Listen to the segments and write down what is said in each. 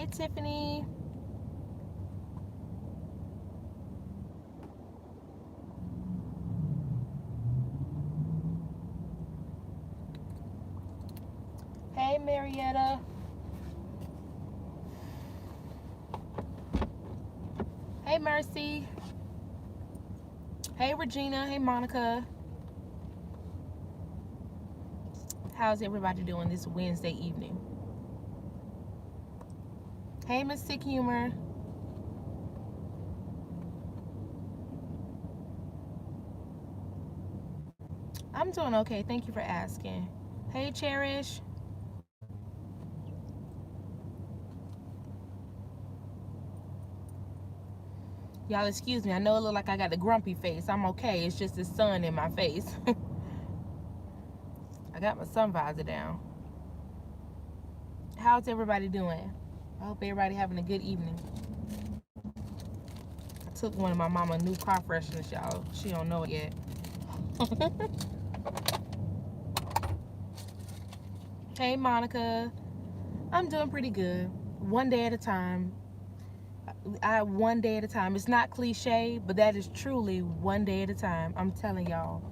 Hey, Tiffany. Hey, Marietta. Hey, Mercy. Hey, Regina. Hey, Monica. How's everybody doing this Wednesday evening? Hey, Miss Sick Humor. I'm doing okay. Thank you for asking. Hey, Cherish. Y'all excuse me. I know it look like I got the grumpy face. I'm okay. It's just the sun in my face. I got my sun visor down. How's everybody doing? I hope everybody having a good evening. I took one of my mama new car fresheners, y'all. She don't know it yet. Hey, Monica. I'm doing pretty good. One day at a time. One day at a time. It's not cliche, but that is truly one day at a time. I'm telling y'all.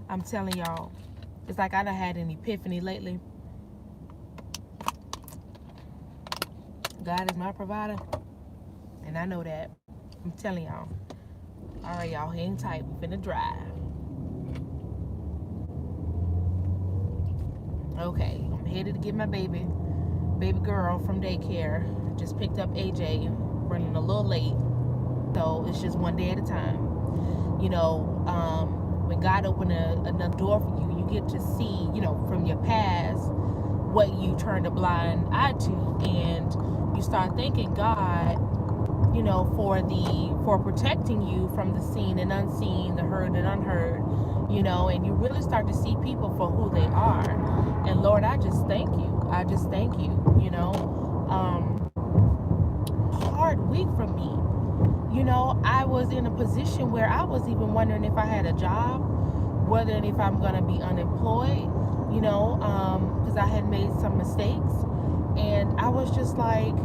I'm telling y'all. It's like I done had an epiphany lately. God is my provider, and I know that. I'm telling y'all. All right, y'all, hang tight. We finna drive. Okay, I'm headed to get my baby girl from daycare. Just picked up AJ, running a little late, so it's just one day at a time. You know, when God opened another door for you, you get to see, you know, from your past what you turned a blind eye to, and you start thanking God, you know, for protecting you from the seen and unseen, the heard and unheard, you know, and you really start to see people for who they are. And Lord, I just thank you. I just thank you, you know. Hard week for me. You know, I was in a position where I was even wondering if I had a job, whether and if I'm going to be unemployed, you know, because I had made some mistakes. And I was just like,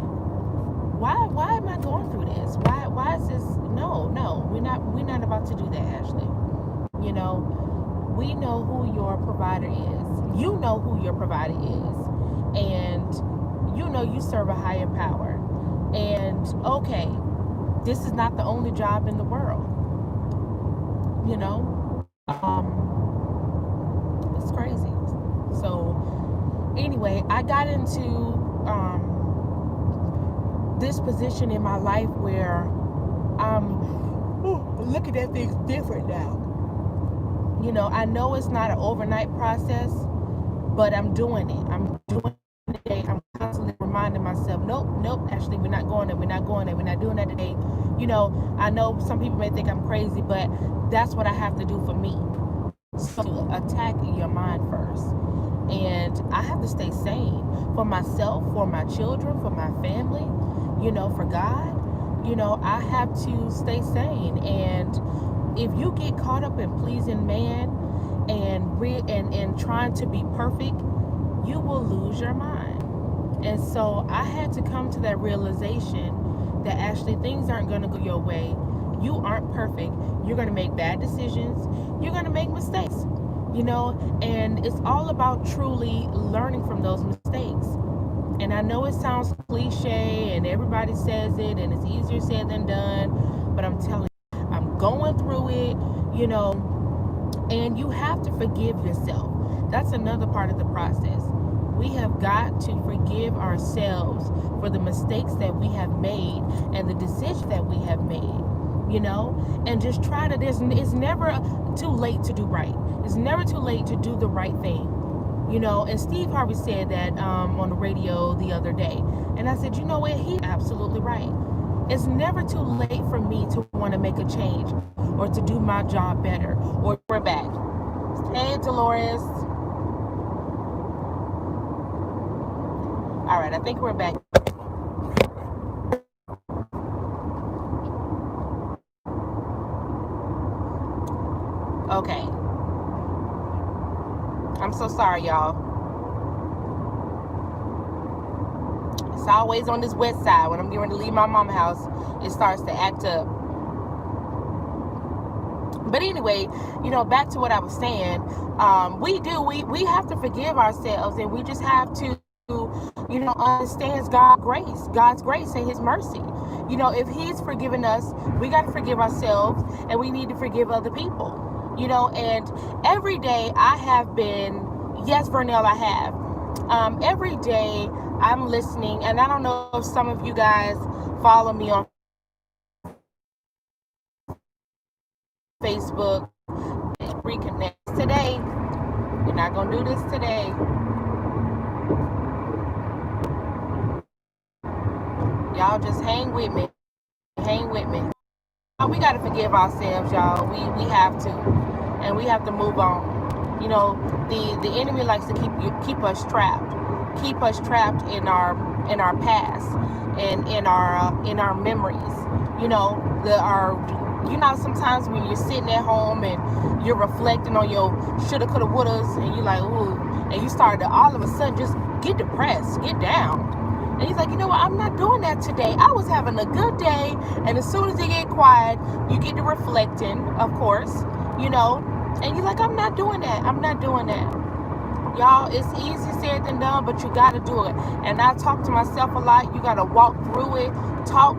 why am I going through this? Why is this? No, we're not about to do that, Ashley. You know, we know who your provider is. You know who your provider is, and you know you serve a higher power. And okay, this is not the only job in the world. You know, it's crazy. So anyway, I got into this position in my life where I'm looking at things different now. You know, I know it's not an overnight process, but I'm doing it. I'm doing it today. I'm constantly reminding myself, nope, actually, we're not going there. We're not going there. We're not doing that today. You know, I know some people may think I'm crazy, but that's what I have to do for me. So to attack your mind first. And I have to stay sane for myself, for my children, for my family, you know, for God. You know, I have to stay sane. And if you get caught up in pleasing man and trying to be perfect, you will lose your mind. And so I had to come to that realization that actually things aren't going to go your way. You aren't perfect. You're going to make bad decisions. You're going to make mistakes, you know, and it's all about truly learning from those mistakes. And I know it sounds cliche and everybody says it and it's easier said than done, but I'm telling you, I'm going through it, you know, and you have to forgive yourself. That's another part of the process. We have got to forgive ourselves for the mistakes that we have made and the decisions that we have made, you know, and just try to, it's never too late to do right. It's never too late to do the right thing, you know. And Steve Harvey said that on the radio the other day. And I said, you know what? He's absolutely right. It's never too late for me to want to make a change or to do my job better. Or we're back. Hey, Dolores. All right, I think we're back. Okay. I'm so sorry, y'all. always on this west side. When I'm getting ready to leave my mama's house, it starts to act up. But anyway, back to what I was saying. We have to forgive ourselves, and we just have to, understand God's grace and his mercy. If he's forgiven us, we got to forgive ourselves, and we need to forgive other people. And every day I have been, yes, Vernell, I have. Every day I'm listening, and I don't know if some of you guys follow me on Facebook. Reconnect today. We're not going to do this today. Y'all just hang with me. Hang with me. We got to forgive ourselves, y'all. We have to. And we have to move on. The enemy likes to keep us trapped. Keep us trapped in our past and in our memories. Sometimes when you're sitting at home and you're reflecting on your shoulda, coulda, wouldas, and you're like, ooh, and you start to all of a sudden just get depressed, get down. And he's like, you know what, I'm not doing that today. I was having a good day, and as soon as it get quiet, you get to reflecting, of course, and you're like, I'm not doing that. I'm not doing that. Y'all, it's easy said than done, but you got to do it. And I talk to myself a lot. You got to walk through it, talk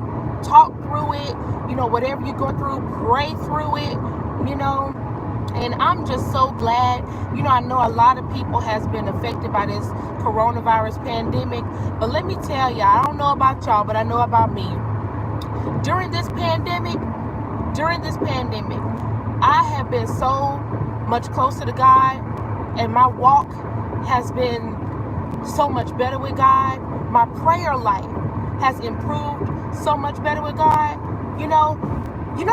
through it, whatever you're going through, pray through it, and I'm just so glad. I know a lot of people has been affected by this coronavirus pandemic, but let me tell you, I don't know about y'all, but I know about me. During this pandemic, I have been so much closer to God, and my walk has been so much better with God. My prayer life has improved so much better with God.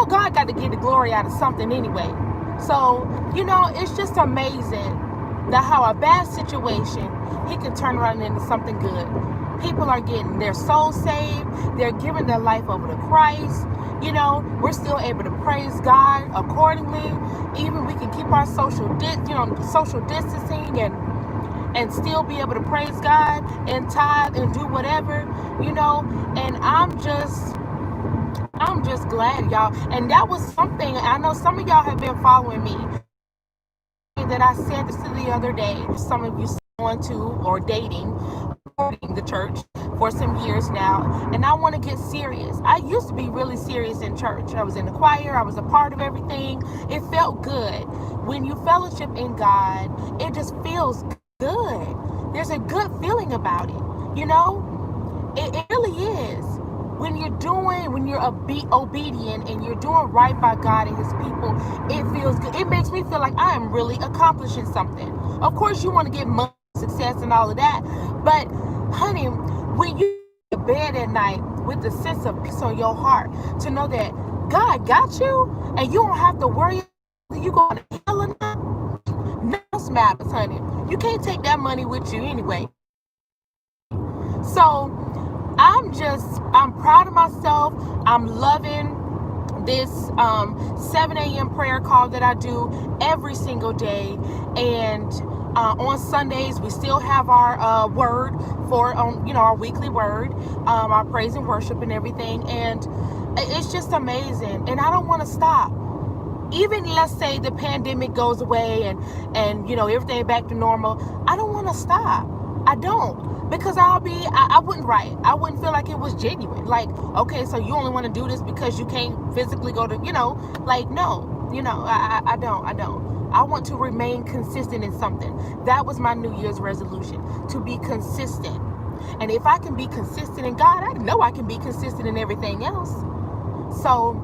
God got to get the glory out of something anyway. So, it's just amazing that how a bad situation, he can turn around into something good. People are getting their souls saved. They're giving their life over to Christ. We're still able to praise God accordingly. Even we can keep our social distancing and still be able to praise God and tithe and do whatever, and I'm just glad, y'all. And that was something, I know some of y'all have been following me, that I said this the other day. Some of you going to or dating the church for some years now, and I want to get serious. I used to be really serious in church. I was in the choir. I was a part of everything. It felt good. When you fellowship in God, it just feels good. There's a good feeling about it. It really is. When you're obedient and you're doing right by God and his people, it feels good. It makes me feel like I am really accomplishing something. Of course, you want to get money, success, and all of that. But, honey, when you go to bed at night with the sense of peace on your heart, to know that God got you and you don't have to worry whether you're going to hell or not, nothing matters, honey. You can't take that money with you anyway. So, I'm proud of myself. I'm loving this 7 a.m. prayer call that I do every single day. And on Sundays, we still have our word for, our weekly word, our praise and worship and everything. And it's just amazing. And I don't want to stop. Even let's say the pandemic goes away and everything back to normal. I don't want to stop. I don't. Because I wouldn't write. I wouldn't feel like it was genuine. Like, okay, so you only want to do this because you can't physically go to, no. I don't. I want to remain consistent in something. That was my New Year's resolution, to be consistent. And if I can be consistent in God, I know I can be consistent in everything else. So,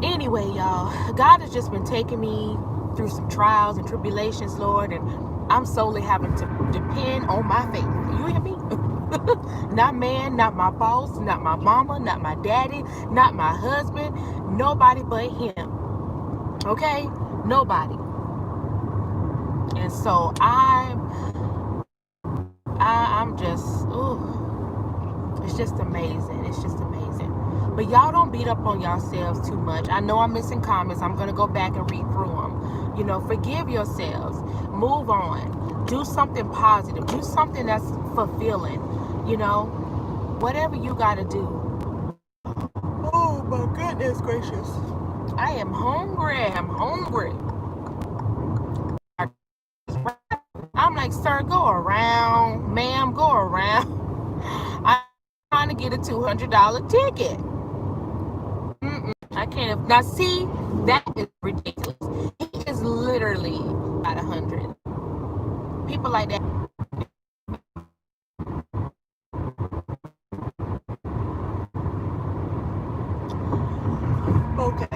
anyway, y'all, God has just been taking me through some trials and tribulations, Lord, and I'm solely having to depend on my faith. You hear me? Not man, not my boss, not my mama, not my daddy, not my husband, nobody but him. Okay? Nobody. And so I'm just, it's just amazing. It's just amazing. But y'all don't beat up on yourselves too much. I know I'm missing comments. I'm going to go back and read through them. Forgive yourselves. Move on. Do something positive. Do something that's fulfilling. You know, whatever you gotta do. Oh my goodness gracious. I am hungry. I'm hungry. I'm like, sir, go around. Ma'am, go around. I'm trying to get a $200 ticket. I can't. Now, see, that is ridiculous. He is literally at 100. People like that. Okay.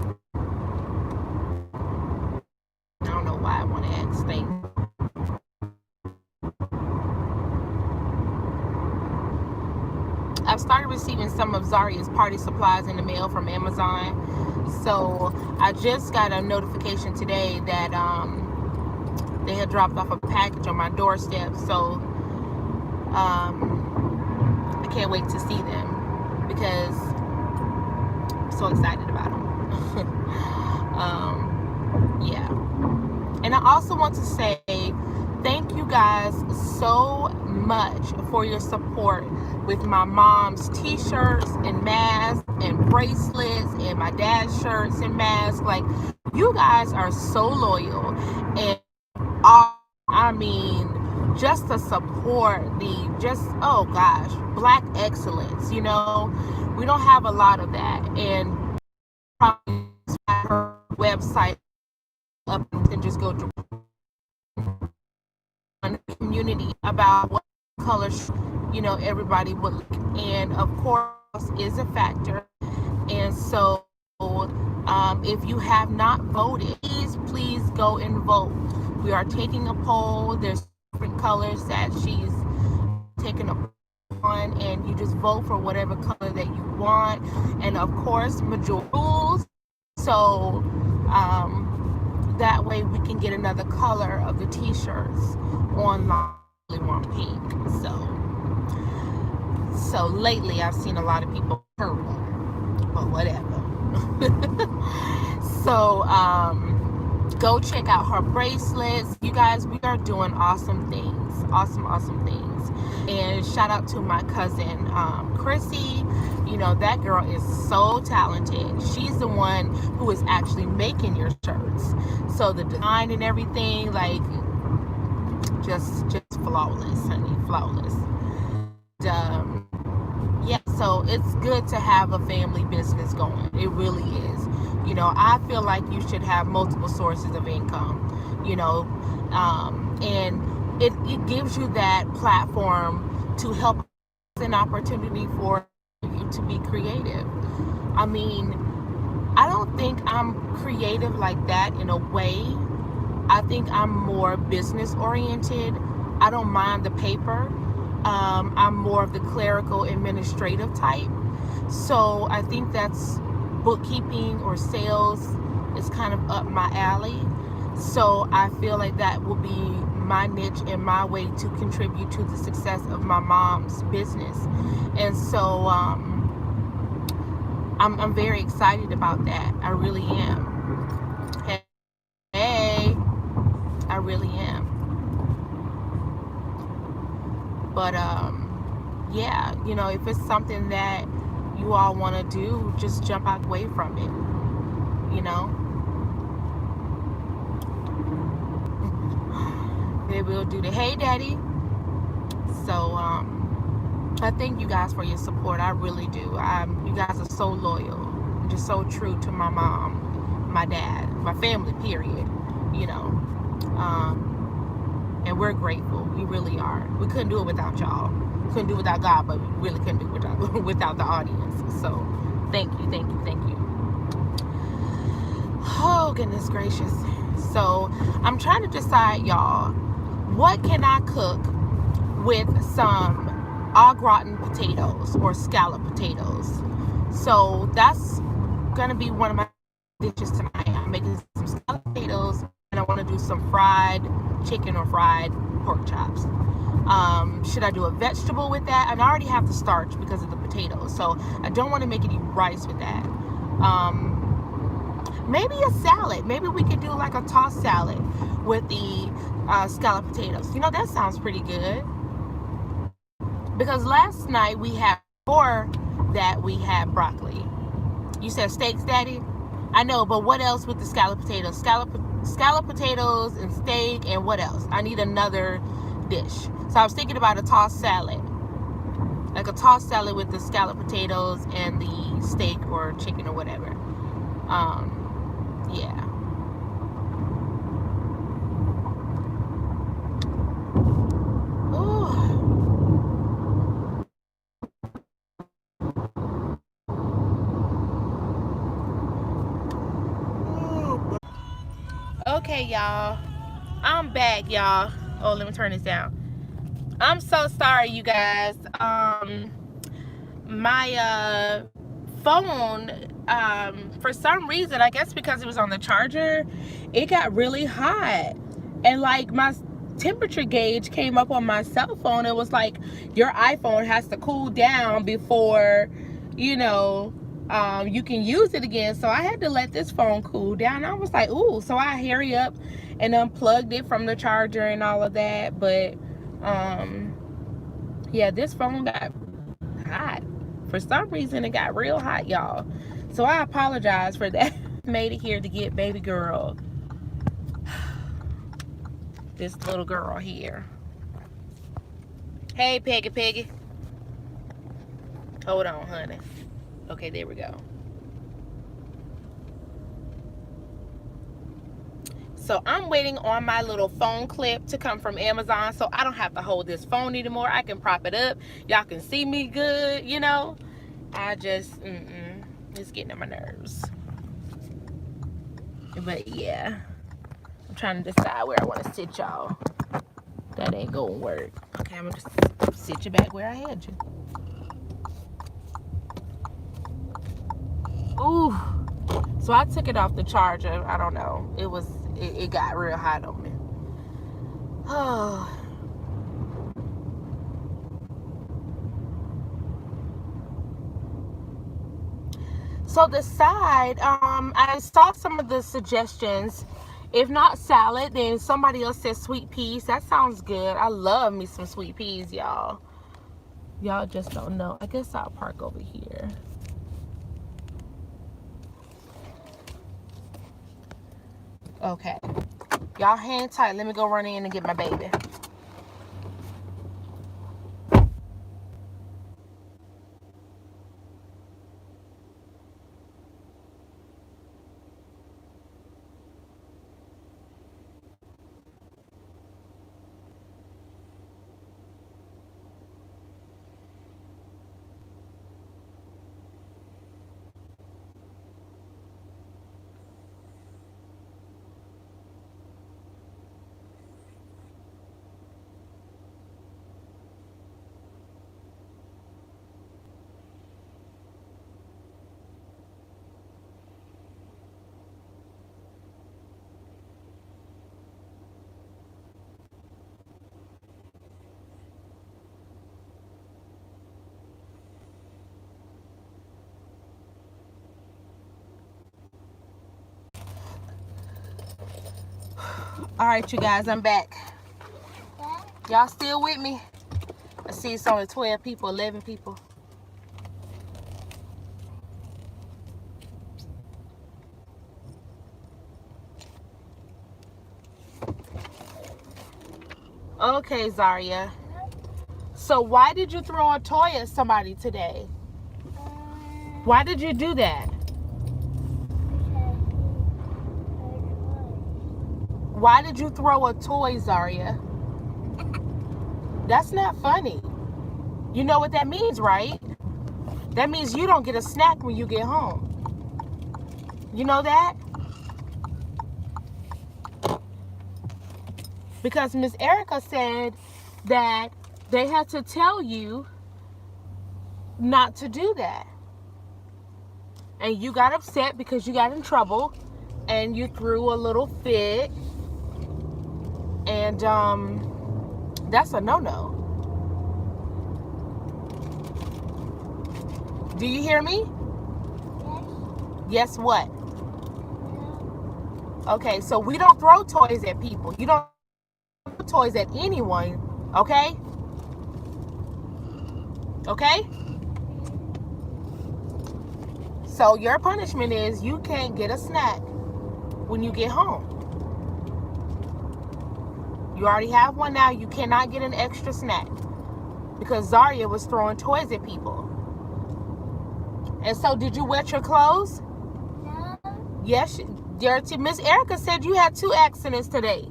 I don't know why I want to ask things. I've started receiving some of Zaria's party supplies in the mail from Amazon. So I just got a notification today that they had dropped off a package on my doorstep. So I can't wait to see them because I'm so excited about them. Yeah. And I also want to say thank you guys so much for your support with my mom's t-shirts and masks and bracelets and my dad's shirts and masks. Like, you guys are so loyal, and I mean, just the support, oh gosh, Black excellence, you know, we don't have a lot of that. And probably her website up and just go to one community about what colors, you know, everybody would look. And of course is a factor. And so if you have not voted, please go and vote. We are taking a poll. There's different colors that she's taking a on, and you just vote for whatever color that you want. And of course, majority rules. So that way we can get another color of the t-shirts online. I really want pink. So lately I've seen a lot of people purple, but whatever. So go check out her bracelets. You guys, we are doing awesome things. Awesome things. And shout out to my cousin Chrissy. You know, that girl is so talented. She's the one who is actually making your shirts. So the design and everything, like, just flawless, honey, flawless. Yeah, so it's good to have a family business going. It really is. You know, I feel like you should have multiple sources of income, you know, and it gives you that platform to help, an opportunity for you to be creative. I mean, I don't think I'm creative like that in a way. I think I'm more business oriented. I don't mind the paper. I'm more of the clerical administrative type. So I think that's bookkeeping or sales is kind of up my alley. So I feel like that will be my niche and my way to contribute to the success of my mom's business. And so I'm very excited about that. I really am. Hey, I really am. But yeah, you know, if it's something that you all want to do, just jump out away from it, you know. Maybe we'll do the hey daddy. So I thank you guys for your support. I really do. You guys are so loyal, just so true to my mom, my dad, my family, period, you know. And we're grateful. We really are. We couldn't do it without y'all. We couldn't do it without God, but we really couldn't do it without the audience. So thank you. Oh, goodness gracious. So I'm trying to decide, y'all, what can I cook with some au gratin potatoes or scallop potatoes. So that's gonna be one of my dishes tonight. I'm making some scallop potatoes, and I want to do some fried chicken or fried pork chops. Should I do a vegetable with that? And I already have the starch because of the potatoes, so I don't want to make any rice with that. Maybe a salad. Maybe we could do like a tossed salad with the scallop potatoes. You know, that sounds pretty good. Because last night we had, or that we had broccoli. You said steaks, Daddy? I know, but what else with the scalloped potatoes? Scalloped potatoes and steak, and what else? I need another dish. So I was thinking about a tossed salad. Like a tossed salad with the scalloped potatoes and the steak or chicken or whatever. Yeah. Okay, y'all. I'm back, y'all. Oh, let me turn this down. I'm so sorry, you guys. My phone, for some reason, I guess because it was on the charger, it got really hot. And like my temperature gauge came up on my cell phone. It was like, your iPhone has to cool down before, you know, you can use it again. So I had to let this phone cool down. I was like, ooh, so I hurry up and unplugged it from the charger and all of that. But yeah, this phone got hot. For some reason, it got real hot, y'all. So I apologize for that. Made it here to get baby girl. This little girl here. Hey, Peggy. Hold on, honey. Okay, there we go. So I'm waiting on my little phone clip to come from Amazon, so I don't have to hold this phone anymore. I can prop it up. Y'all can see me good, you know. I just, it's getting on my nerves. But yeah, I'm trying to decide where I want to sit y'all. That ain't gonna work. Okay, I'm gonna just sit you back where I had you. Ooh. So I took it off the charger. I don't know. It got real hot on me. Oh. So the side, I saw some of the suggestions. If not salad, then somebody else said sweet peas. That sounds good. I love me some sweet peas, y'all. Y'all just don't know. I guess I'll park over here. Okay. Y'all hang tight. Let me go run in and get my baby. All right, you guys, I'm back. Y'all still with me? I see it's only 12 people, 11 people. Okay, Zaria. So why did you throw a toy at somebody today? Why did you do that? Why did you throw a toy, Zaria? That's not funny. You know what that means, right? That means you don't get a snack when you get home. You know that? Because Miss Erica said that they had to tell you not to do that. And you got upset because you got in trouble and you threw a little fit. And that's a no-no. Do you hear me? Yes. Yes, what? Okay, so we don't throw toys at people. You don't throw toys at anyone, okay? Okay? So your punishment is you can't get a snack when you get home. You already have one now. You cannot get an extra snack because Zaria was throwing toys at people. And so, did you wet your clothes? No. Yes, dirty. Miss Erica said you had 2 accidents today.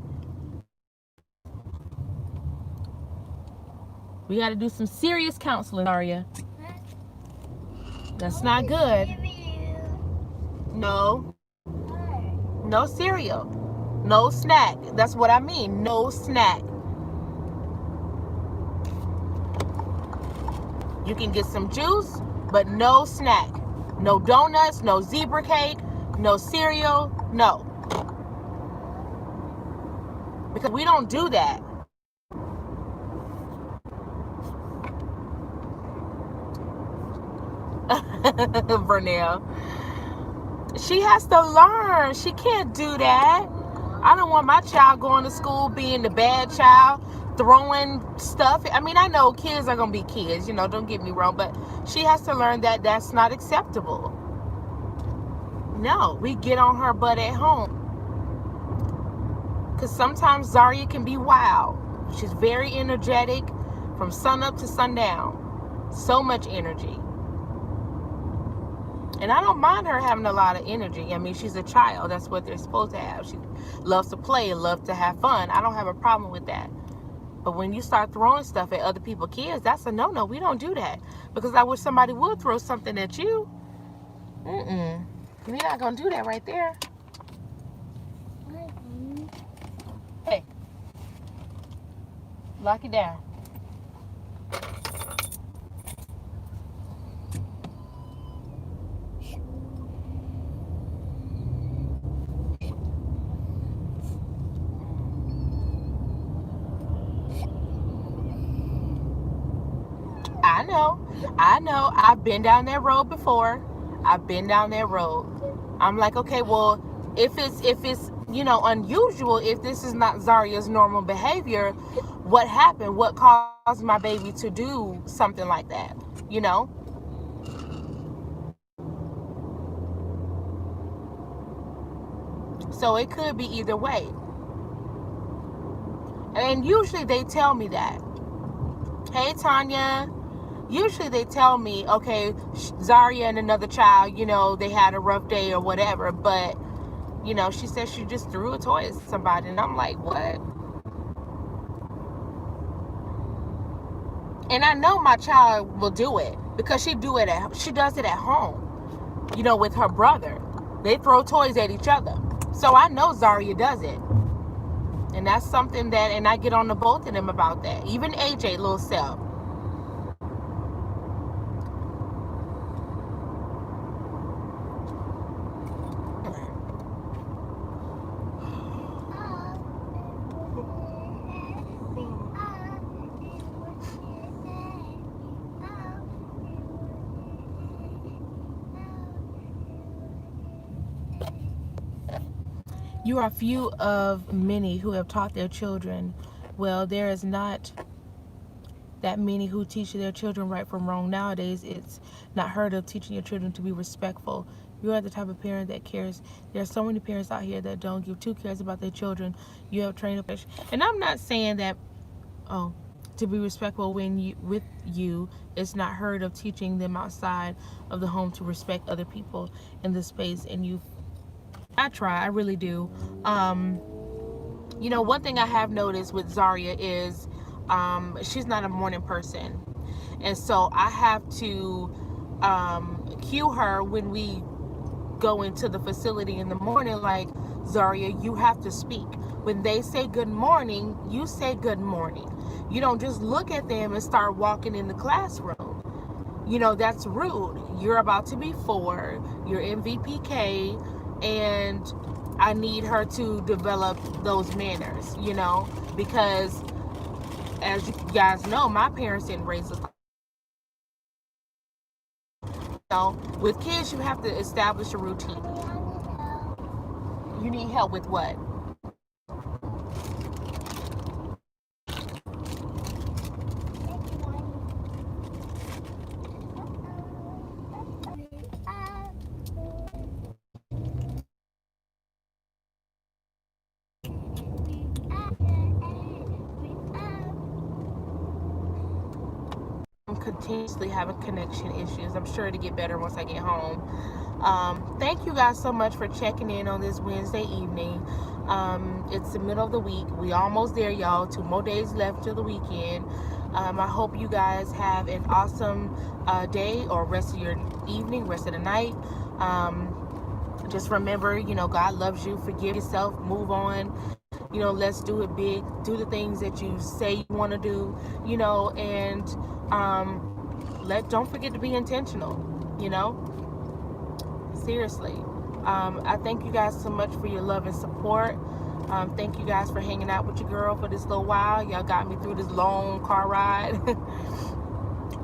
We got to do some serious counseling, Zaria. That's not good. No. No cereal. No snack. That's what I mean. No snack. You can get some juice, but no snack. No donuts, no zebra cake, no cereal, no. Because we don't do that. Vernell. She has to learn. She can't do that. I don't want my child going to school being the bad child, throwing stuff. I mean, I know kids are going to be kids, you know, don't get me wrong, but she has to learn that that's not acceptable. No, we get on her butt at home. Because sometimes Zaria can be wild. She's very energetic from sun up to sundown. So much energy. And I don't mind her having a lot of energy. I mean, she's a child. That's what they're supposed to have. She loves to play and loves to have fun. I don't have a problem with that. But when you start throwing stuff at other people's kids, that's a no-no. We don't do that. Because I wish somebody would throw something at you. We're not going to do that right there. Hey. Lock it down. I know. I've been down that road before. I've been down that road. I'm like, okay, well, if it's you know, unusual, if this is not Zaria's normal behavior, what happened? What caused my baby to do something like that? You know? So it could be either way. And usually they tell me that. Hey, Tanya. Usually they tell me, okay, Zaria and another child, you know, they had a rough day or whatever. But, you know, she said she just threw a toy at somebody. And I'm like, what? And I know my child will do it because she does it at home, you know, with her brother. They throw toys at each other. So I know Zaria does it. And that's something that, and I get on the both of them about that. Even AJ, little self. You are few of many who have taught their children. Well, there is not that many who teach their children right from wrong. Nowadays, it's not heard of teaching your children to be respectful. You are the type of parent that cares. There are so many parents out here that don't give 2 cares about their children. You have trained up. And I'm not saying that, to be respectful with you, it's not heard of teaching them outside of the home to respect other people in the space. And I try, I really do. You know, one thing I have noticed with Zaria is she's not a morning person. And so I have to cue her when we go into the facility in the morning, like, Zaria, you have to speak. When they say good morning, you say good morning. You don't just look at them and start walking in the classroom. You know, that's rude. You're about to be 4. You're in VPK. And I need her to develop those manners, you know, because as you guys know, my parents didn't raise us. You know, with kids, you have to establish a routine. You need help with what? continuously having connection issues. I'm sure it'll get better once I get home. Thank you guys so much for checking in on this Wednesday evening. It's the middle of the week. We almost there, y'all. 2 more days left till the weekend. I hope you guys have an awesome day, or rest of your evening, rest of the night. Just remember, you know, God loves you. Forgive yourself. Move on. You know, let's do it big. Do the things that you say you want to do, you know, and don't forget to be intentional, you know. Seriously. I thank you guys so much for your love and support. Thank you guys for hanging out with your girl for this little while. Y'all got me through this long car ride.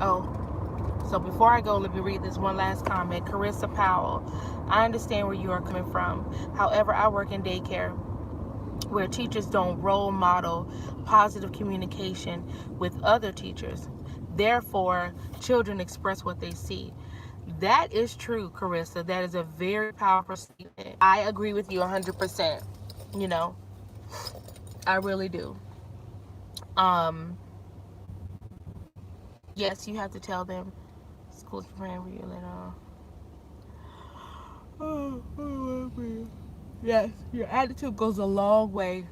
Oh, so before I go, let me read this one last comment. Carissa Powell. I understand where you are coming from. However, I work in daycare where teachers don't role model positive communication with other teachers. Therefore, children express what they see. That is true, Carissa. That is a very powerful statement. I agree with you 100%. You know, I really do. Yes, you have to tell them school's praying for you later. Yes, your attitude goes a long way.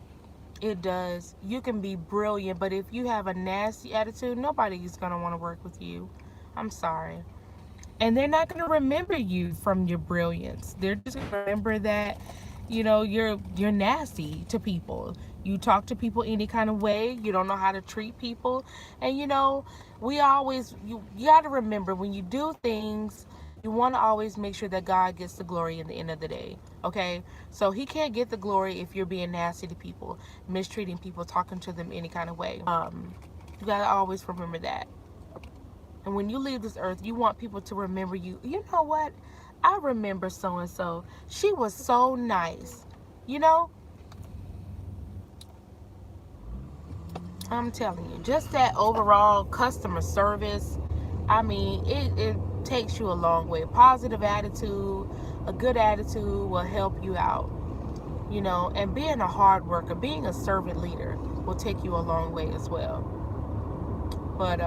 It does. You can be brilliant, but if you have a nasty attitude, nobody's going to want to work with you. I'm sorry. And they're not going to remember you from your brilliance. They're just going to remember that, you know, you're nasty to people. You talk to people any kind of way. You don't know how to treat people. And, you know, you got to remember, when you do things, you want to always make sure that God gets the glory at the end of the day. Okay? So he can't get the glory if you're being nasty to people, mistreating people, talking to them any kind of way. You got to always remember that. And when you leave this earth, you want people to remember you. You know what? I remember so-and-so. She was so nice. You know? I'm telling you, just that overall customer service, I mean, it takes you a long way. A positive attitude, a good attitude will help you out. You know, and being a hard worker, being a servant leader will take you a long way as well. But,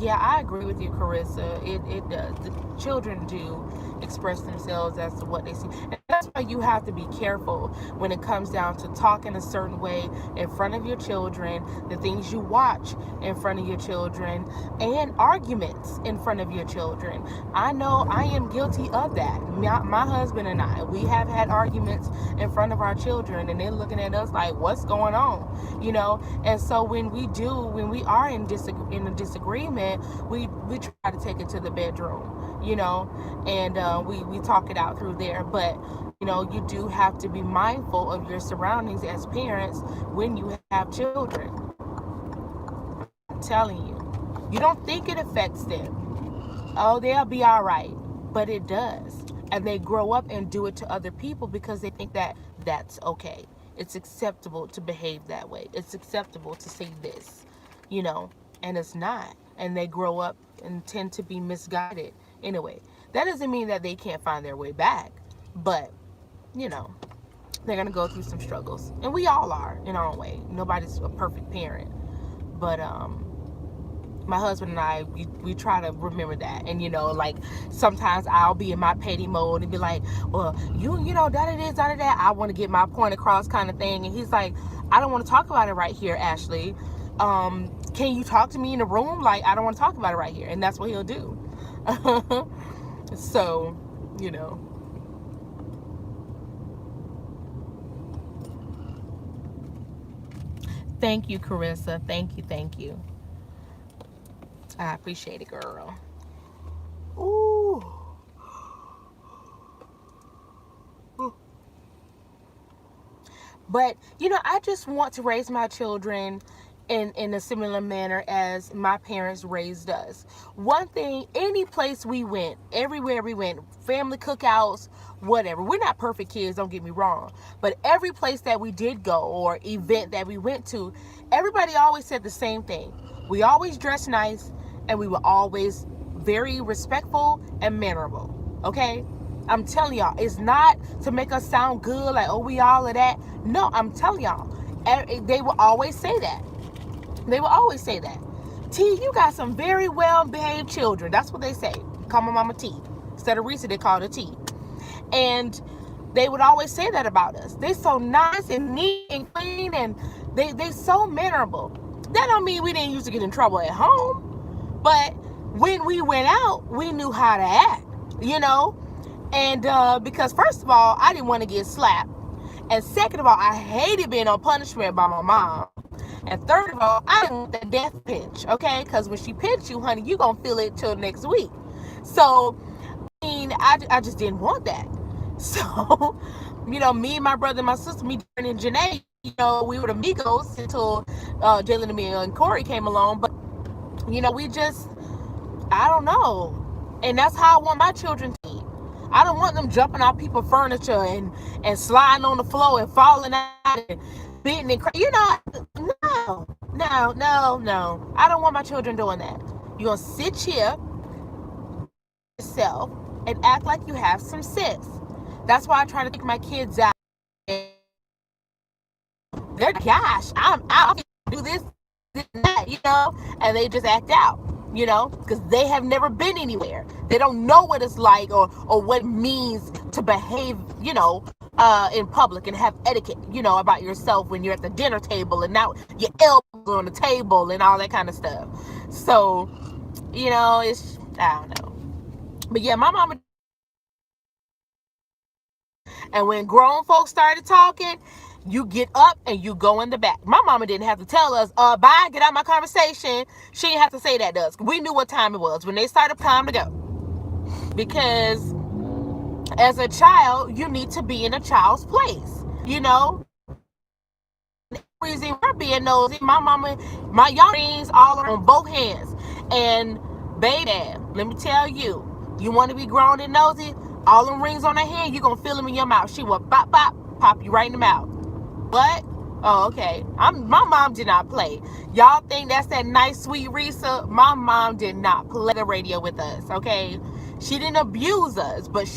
yeah, I agree with you, Carissa. It does. The children do express themselves as to what they see. And that's why you have to be careful when it comes down to talking a certain way in front of your children, the things you watch in front of your children, and arguments in front of your children. I know I am guilty of that. My husband and I, we have had arguments in front of our children, and they're looking at us like, what's going on? You know? And so when we are in a disagreement, we try to take it to the bedroom, you know, and we talk it out through there. But, you know, you do have to be mindful of your surroundings as parents when you have children. I'm telling you, you don't think it affects them. Oh, they'll be all right. But it does. And they grow up and do it to other people because they think that that's okay. It's acceptable to behave that way. It's acceptable to say this, you know, and it's not. And they grow up and tend to be misguided anyway. That doesn't mean that they can't find their way back, but, you know, they're going to go through some struggles. And we all are in our own way. Nobody's a perfect parent. But my husband and I, we try to remember that. And, you know, like, sometimes I'll be in my petty mode and be like, well, you know, that. I want to get my point across kind of thing. And he's like, I don't want to talk about it right here, Ashley. Can you talk to me in the room? Like, I don't want to talk about it right here. And that's what he'll do. So, you know. Thank you, Carissa. Thank you. I appreciate it, girl. Ooh. But, you know, I just want to raise my children in a similar manner as my parents raised us. One thing, any place we went, everywhere we went, family cookouts, whatever. We're not perfect kids, don't get me wrong. But every place that we did go or event that we went to, everybody always said the same thing. We always dressed nice, and we were always very respectful and mannerable. Okay? I'm telling y'all, it's not to make us sound good, like, oh, we all of that. No, I'm telling y'all, they will always say that. They will always say that. T, you got some very well-behaved children. That's what they say. Call my mama T. Instead of Risa, they called her T. And they would always say that about us. They so nice and neat and clean, and they so mannerable. That don't mean we didn't used to get in trouble at home, but when we went out, we knew how to act, you know? And because first of all, I didn't want to get slapped. And second of all, I hated being on punishment by my mom. And third of all, I didn't want that death pinch, okay? Because when she pinch you, honey, you going to feel it till next week. So, I mean, I just didn't want that. So, you know, me and my brother and my sister, me and Janae, you know, we were the Migos until Jalen and me and Corey came along. But, you know, we just, I don't know. And that's how I want my children to be. I don't want them jumping off people's furniture and sliding on the floor and falling out and beating and you know, no. I don't want my children doing that. You're going to sit here yourself and act like you have some sense. That's why I try to take my kids out. They're, gosh, I'm out, do this and that, you know, and they just act out. You know, because they have never been anywhere. They don't know what it's like or what it means to behave, you know, in public and have etiquette, you know, about yourself when you're at the dinner table and now your elbows on the table and all that kind of stuff. So, you know, it's, I don't know. But yeah, my mama. And when grown folks started talking, you get up and you go in the back. My mama didn't have to tell us, bye, get out of my conversation. She didn't have to say that to us. We knew what time it was. When they started, time to go. Because as a child, you need to be in a child's place. You know? The reason we're being nosy, my mama, my young rings all on both hands. And baby, let me tell you, you want to be grown and nosy? All them rings on her hand, you're going to feel them in your mouth. She will bop, bop, pop you right in the mouth. What? Oh, okay. My mom did not play. Y'all think that's that nice, sweet Risa? My mom did not play the radio with us, okay? She didn't abuse us, but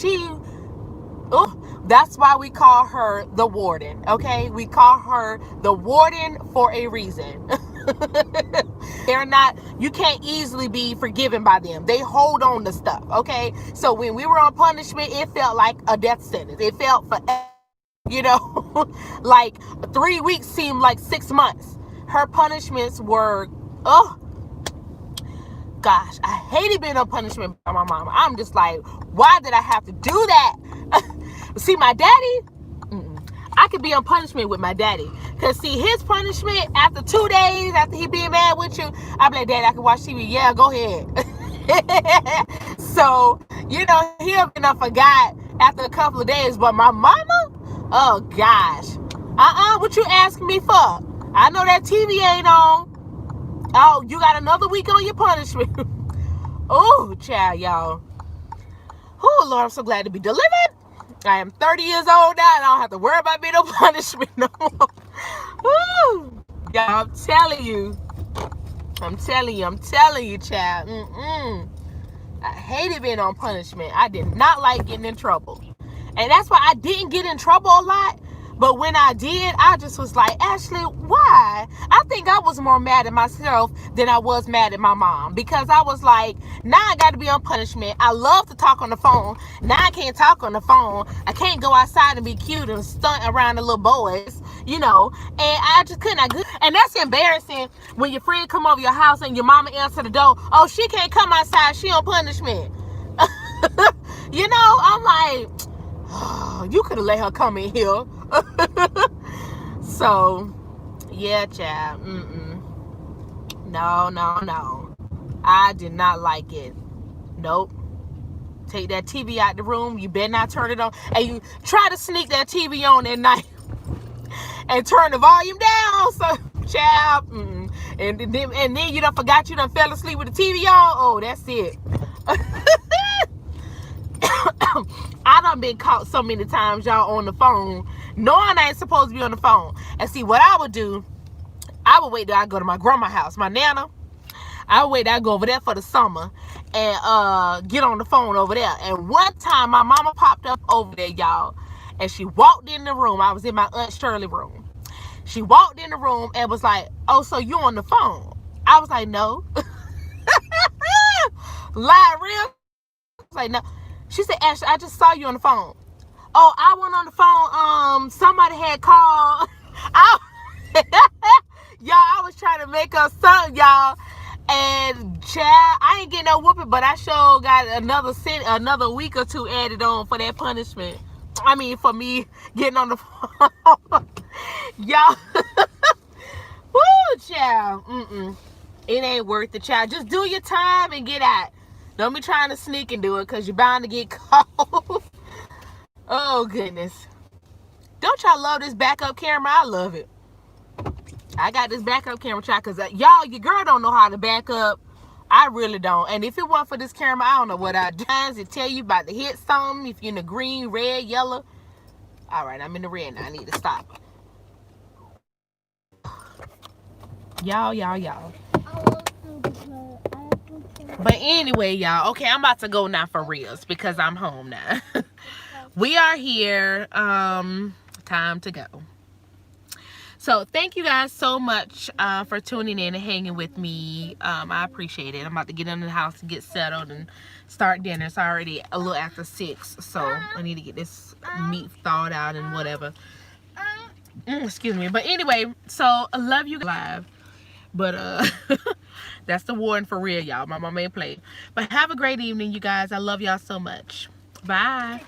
that's why we call her the warden, okay? We call her the warden for a reason. They're not, you can't easily be forgiven by them. They hold on to stuff, okay? So when we were on punishment, it felt like a death sentence. It felt forever. You know, like 3 weeks seemed like 6 months. Her punishments were, gosh, I hated being on punishment by my mom. I'm just like, why did I have to do that? See, my daddy, I could be on punishment with my daddy. Because, see, his punishment, after 2 days, after he being mad with you, I'd be like, Daddy, I can watch TV. Yeah, go ahead. So, you know, he'll be enough forgot after a couple of days. But my mama, oh, gosh. What you asking me for? I know that TV ain't on. Oh, you got another week on your punishment. Oh, child, y'all. Oh, Lord, I'm so glad to be delivered. I am 30 years old now, and I don't have to worry about being on punishment no more. Woo. Y'all, I'm telling you, child. I hated being on punishment. I did not like getting in trouble. And that's why I didn't get in trouble a lot. But when I did, I just was like, Ashley, why? I think I was more mad at myself than I was mad at my mom. Because I was like, now I got to be on punishment. I love to talk on the phone. Now I can't talk on the phone. I can't go outside and be cute and stunt around the little boys, you know. And I just couldn't. And that's embarrassing when your friend come over your house and your mama answer the door. Oh, she can't come outside. She on punishment. You know, I'm like, oh, you could have let her come in here. So, yeah, child. No. I did not like it. Nope. Take that TV out the room. You better not turn it on. And you try to sneak that TV on at night and turn the volume down. So, child. And then you done forgot you done fell asleep with the TV on. Oh, that's it. I done been caught so many times, y'all, on the phone, knowing I ain't supposed to be on the phone. And see, what I would do, I would wait till I go to my grandma's house, my nana. I would wait till I go over there for the summer and get on the phone over there. And one time, my mama popped up over there, y'all, and she walked in the room. I was in my Aunt Shirley room. She walked in the room and was like, oh, so you on the phone? I was like, no. Lie real. I was like, no. She said, Ashley, I just saw you on the phone. Oh, I went on the phone. Somebody had called. Y'all, I was trying to make up something, y'all. And child, I ain't getting no whooping, but I sure got another week or two added on for that punishment. I mean, for me getting on the phone. Y'all. Woo, child. It ain't worth the child. Just do your time and get out. Don't be trying to sneak and do it because you're bound to get caught. Oh, goodness. Don't y'all love this backup camera? I love it. I got this backup camera, child, because y'all, your girl don't know how to back up. I really don't. And if it weren't for this camera, I don't know what I'd do. It tell you about to hit something. If you're in the green, red, yellow. All right, I'm in the red now. I need to stop. Y'all. But anyway, y'all. Okay, I'm about to go now for reals because I'm home now. We are here. Time to go. So thank you guys so much for tuning in and hanging with me. I appreciate it. I'm about to get in the house and get settled and start dinner. It's already a little after 6, so I need to get this meat thawed out and whatever. Excuse me. But anyway, so I love you live. But that's the warning for real, y'all. My mama ain't playing. But have a great evening, you guys. I love y'all so much. Bye.